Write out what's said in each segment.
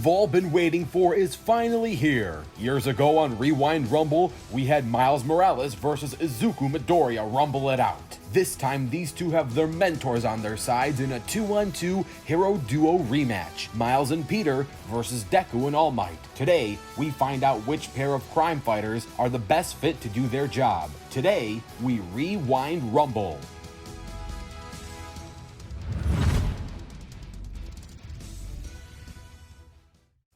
we've all been waiting for is finally here. Years ago on Rewind Rumble, we had Miles Morales versus Izuku Midoriya rumble it out. This time, these two have their mentors on their sides in a 2-on-2 hero duo rematch, Miles and Peter versus Deku and All Might. Today, we find out which pair of crime fighters are the best fit to do their job. Today, we Rewind Rumble.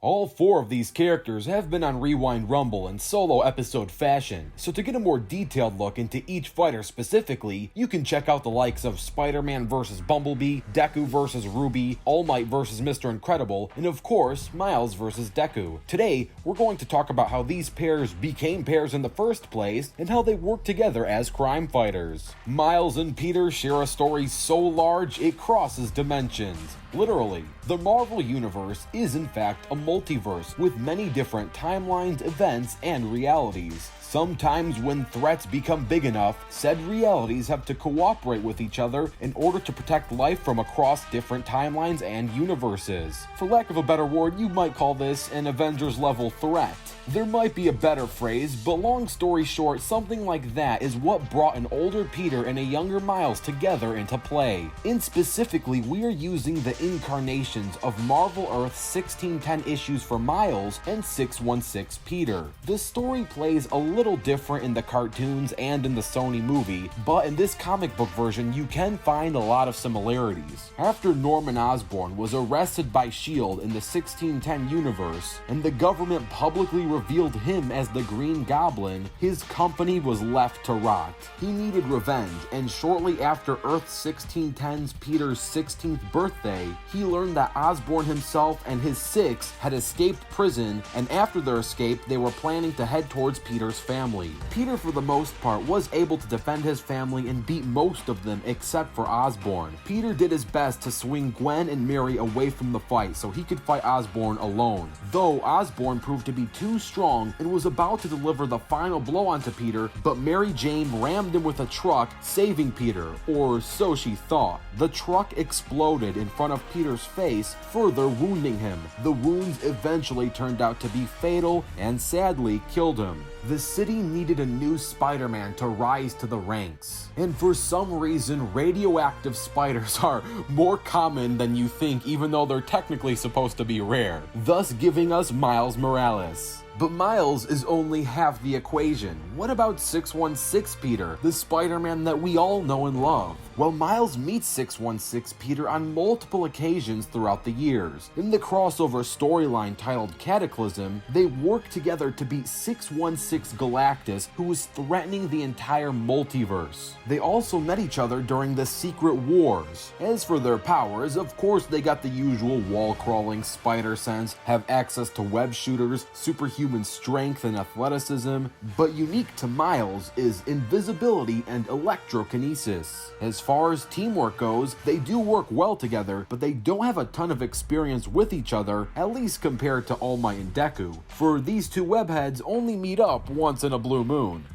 All four of these characters have been on Rewind Rumble in solo episode fashion, so to get a more detailed look into each fighter specifically, you can check out the likes of SpiderMan vs Bumblebee, Deku vs Ruby, All Might vs Mr. Incredible, and of course, Miles vs Deku. Today, we're going to talk about how these pairs became pairs in the first place, and how they work together as crime fighters. Miles and Peter share a story so large it crosses dimensions. Literally, the Marvel Universe is in fact a multiverse with many different timelines, events, and realities. Sometimes when threats become big enough, said realities have to cooperate with each other in order to protect life from across different timelines and universes. For lack of a better word, you might call this an Avengers-level threat. There might be a better phrase, but long story short, something like that is what brought an older Peter and a younger Miles together into play. And specifically, we are using the incarnations of Marvel Earth's 1610 issues for Miles and 616 Peter. The story plays a little different in the cartoons and in the Sony movie, but in this comic book version you can find a lot of similarities. After Norman Osborn was arrested by S.H.I.E.L.D. in the 1610 universe, and the government publicly revealed him as the Green Goblin, his company was left to rot. He needed revenge, and shortly after Earth 1610's Peter's 16th birthday, he learned that Osborn himself and his six had escaped prison, and after their escape, they were planning to head towards Peter's family. Peter, for the most part, was able to defend his family and beat most of them except for Osborn. Peter did his best to swing Gwen and Mary away from the fight so he could fight Osborn alone, though Osborn proved to be too strong and was about to deliver the final blow onto Peter, but Mary Jane rammed him with a truck, saving Peter, or so she thought. The truck exploded in front of Peter's face, further wounding him. The wounds eventually turned out to be fatal and sadly killed him. The city needed a new Spider-Man to rise to the ranks, and for some reason radioactive spiders are more common than you think, even though they're technically supposed to be rare, thus giving us Miles Morales. But Miles is only half the equation. What about 616 Peter, the Spider-Man that we all know and love? Well, Miles meets 616 Peter on multiple occasions throughout the years. In the crossover storyline titled Cataclysm, they work together to beat 616 Galactus, who was threatening the entire multiverse. They also met each other during the Secret Wars. As for their powers, of course they got the usual wall-crawling spider sense, have access to web shooters, superhuman strength and athleticism, but unique to Miles is invisibility and electrokinesis. As far as teamwork goes, they do work well together, but they don't have a ton of experience with each other, at least compared to All Might and Deku. For these two webheads only meet up once in a blue moon.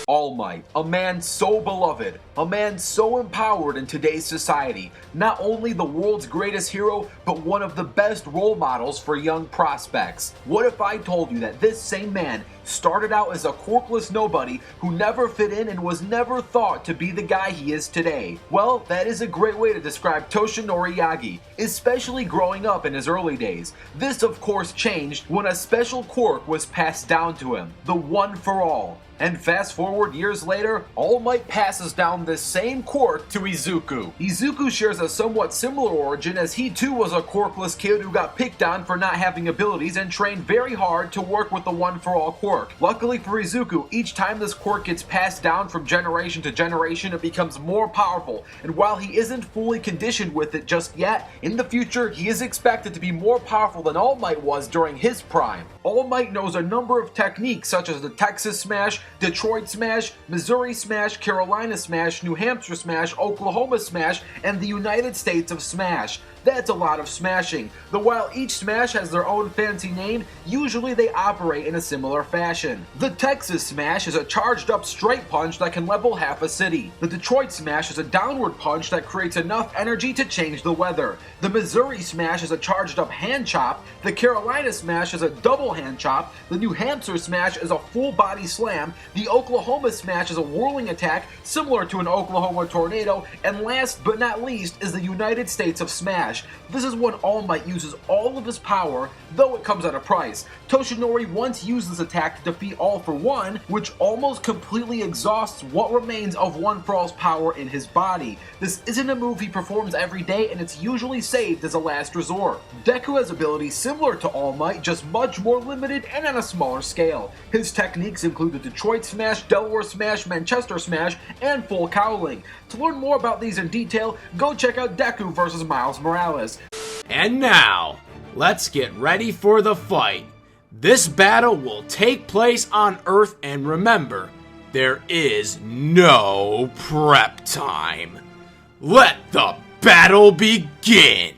All Might, a man so beloved, a man so empowered in today's society, not only the world's greatest hero, but one of the best role models for young prospects. What if I told you that this same man started out as a quirkless nobody who never fit in and was never thought to be the guy he is today? Well, that is a great way to describe Toshinori Yagi, especially growing up in his early days. This of course changed when a special quirk was passed down to him, the One for All. And fast forward years later, All Might passes down this same quirk to Izuku. Izuku shares a somewhat similar origin, as he too was a quirkless kid who got picked on for not having abilities and trained very hard to work with the One for All quirk. Luckily for Izuku, each time this quirk gets passed down from generation to generation, it becomes more powerful, and while he isn't fully conditioned with it just yet, in the future he is expected to be more powerful than All Might was during his prime. All Might knows a number of techniques such as the Texas Smash, Detroit Smash, Missouri Smash, Carolina Smash, New Hampshire Smash, Oklahoma Smash, and the United States of Smash. That's a lot of smashing, though while each smash has their own fancy name, usually they operate in a similar fashion. The Texas smash is a charged up straight punch that can level half a city. The Detroit smash is a downward punch that creates enough energy to change the weather. The Missouri smash is a charged up hand chop. The Carolina smash is a double hand chop. The New Hampshire smash is a full body slam. The Oklahoma smash is a whirling attack similar to an Oklahoma tornado. And last but not least is the United States of Smash. This is when All Might uses all of his power, though it comes at a price. Toshinori once used this attack to defeat All for One, which almost completely exhausts what remains of One for All's power in his body. This isn't a move he performs every day, and it's usually saved as a last resort. Deku has abilities similar to All Might, just much more limited and on a smaller scale. His techniques include the Detroit Smash, Delaware Smash, Manchester Smash, and Full Cowling. To learn more about these in detail, go check out Deku vs. Miles Morales. And now, let's get ready for the fight. This battle will take place on Earth, and remember, there is no prep time. Let the battle begin!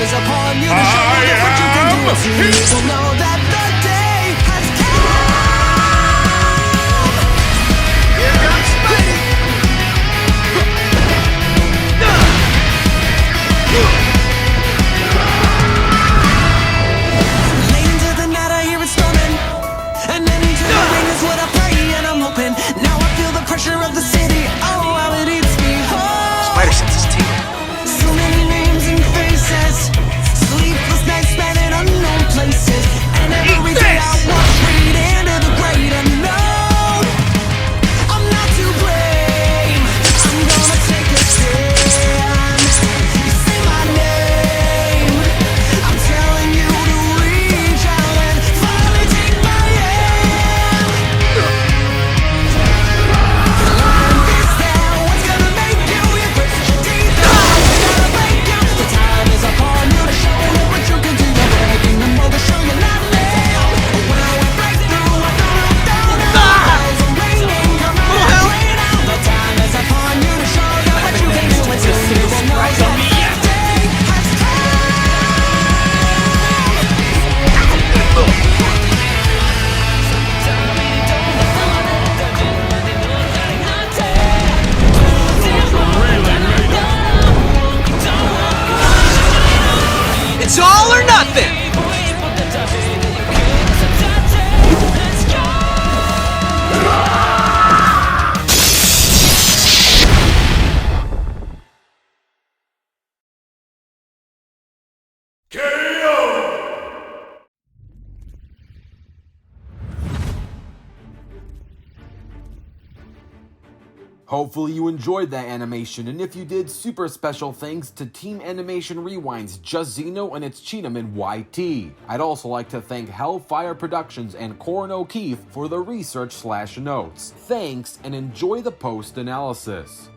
Upon you to show you what you can do. So you will know that the day has come. Here comes Spidey. Lane to the net, I hear it storming, and then into the ring is what I pray and I'm hoping. Now I feel the pressure of the city. Oh, how it eats me whole. Spider senses too. So many names and faces. Sleepless nights spent in unknown places. Hopefully you enjoyed that animation, and if you did, super special thanks to Team Animation Rewind's Just Zeno and its Chinaman YT. I'd also like to thank Hellfire Productions and Corin O'Keefe for the research/notes. Thanks, and enjoy the post-analysis.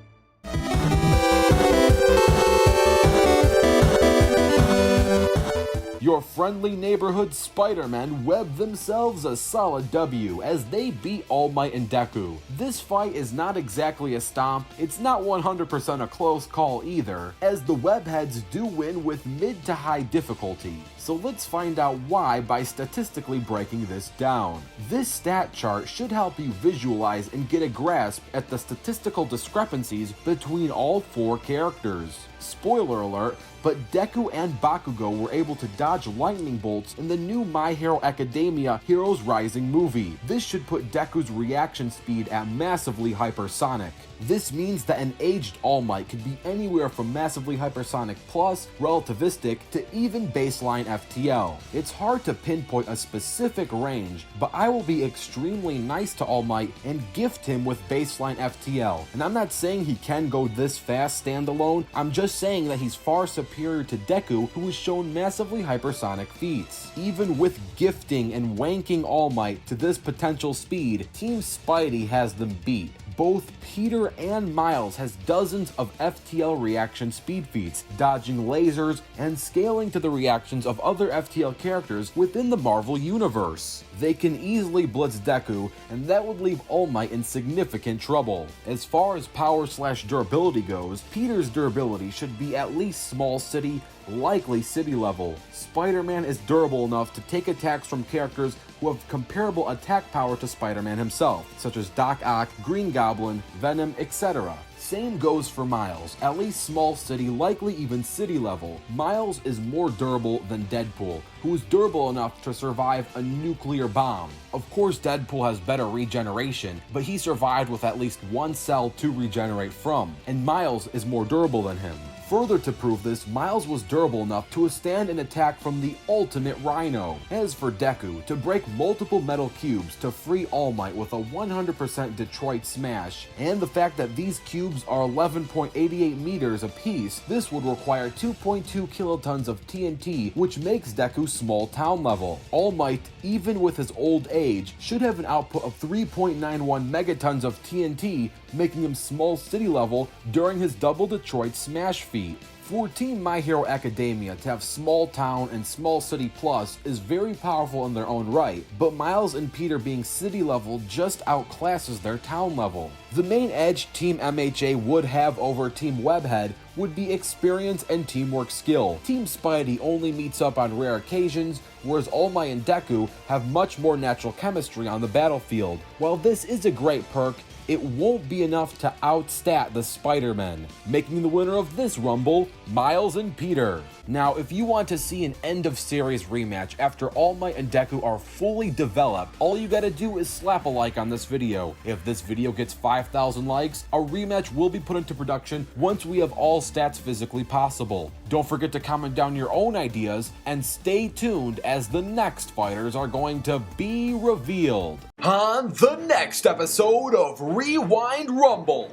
Your friendly neighborhood Spider-Man webbed themselves a solid W as they beat All Might and Deku. This fight is not exactly a stomp, it's not 100% a close call either, as the webheads do win with mid to high difficulty. So let's find out why by statistically breaking this down. This stat chart should help you visualize and get a grasp at the statistical discrepancies between all four characters. Spoiler alert, but Deku and Bakugo were able to dodge lightning bolts in the new My Hero Academia Heroes Rising movie. This should put Deku's reaction speed at massively hypersonic. This means that an aged All Might could be anywhere from massively hypersonic plus, relativistic, to even baseline FTL. It's hard to pinpoint a specific range, but I will be extremely nice to All Might and gift him with baseline FTL. And I'm not saying he can go this fast standalone, I'm just saying that he's far superior to Deku, who has shown massively hypersonic feats. Even with gifting and wanking All Might to this potential speed, Team Spidey has them beat. Both Peter and Miles has dozens of FTL reaction speed feats, dodging lasers and scaling to the reactions of other FTL characters within the Marvel Universe. They can easily blitz Deku, and that would leave All Might in significant trouble. As far as power/durability goes, Peter's durability should be at least small city, likely city level. Spider-Man is durable enough to take attacks from characters who have comparable attack power to Spider-Man himself, such as Doc Ock, Green Goblin, Venom, etc. Same goes for Miles, at least small city, likely even city level. Miles is more durable than Deadpool, who is durable enough to survive a nuclear bomb. Of course, Deadpool has better regeneration, but he survived with at least one cell to regenerate from, and Miles is more durable than him. Further to prove this, Miles was durable enough to withstand an attack from the ultimate Rhino. As for Deku, to break multiple metal cubes to free All Might with a 100% Detroit smash, and the fact that these cubes are 11.88 meters apiece, this would require 2.2 kilotons of TNT, which makes Deku small town level. All Might, even with his old age, should have an output of 3.91 megatons of TNT, making him small city level during his double Detroit smash feat. For Team My Hero Academia to have small town and small city plus is very powerful in their own right, but Miles and Peter being city level just outclasses their town level. The main edge Team MHA would have over Team Webhead would be experience and teamwork skill. Team Spidey only meets up on rare occasions, whereas All Might and Deku have much more natural chemistry on the battlefield. While this is a great perk, it won't be enough to outstat the Spider-Men, making the winner of this Rumble, Miles and Peter. Now, if you want to see an end-of-series rematch after All Might and Deku are fully developed, all you gotta do is slap a like on this video. If this video gets 5,000 likes, a rematch will be put into production once we have all stats physically possible. Don't forget to comment down your own ideas, and stay tuned as the next fighters are going to be revealed. On the next episode of Rewind Rumble.